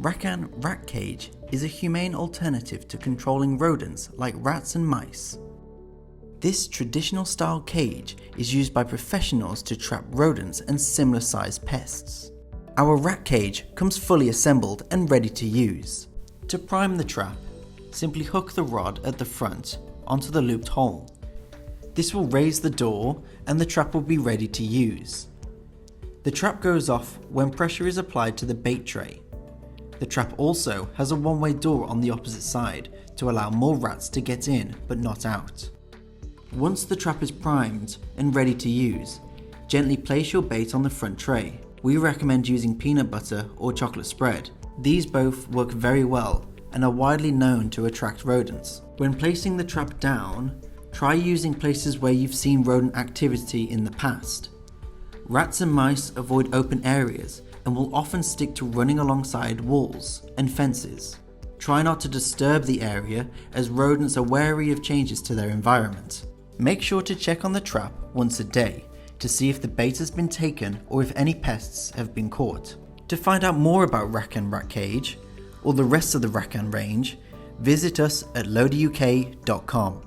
RACAN Rat Cage is a humane alternative to controlling rodents like rats and mice. This traditional style cage is used by professionals to trap rodents and similar sized pests. Our rat cage comes fully assembled and ready to use. To prime the trap, simply hook the rod at the front onto the looped hole. This will raise the door and the trap will be ready to use. The trap goes off when pressure is applied to the bait tray. The trap also has a one-way door on the opposite side to allow more rats to get in but not out. Once the trap is primed and ready to use, gently place your bait on the front tray. We recommend using peanut butter or chocolate spread. These both work very well and are widely known to attract rodents. When placing the trap down, try using places where you've seen rodent activity in the past. Rats and mice avoid open areas and will often stick to running alongside walls and fences. Try not to disturb the area as rodents are wary of changes to their environment. Make sure to check on the trap once a day to see if the bait has been taken or if any pests have been caught. To find out more about RACAN Rat Cage or the rest of the RACAN range, visit us at loaderuk.com.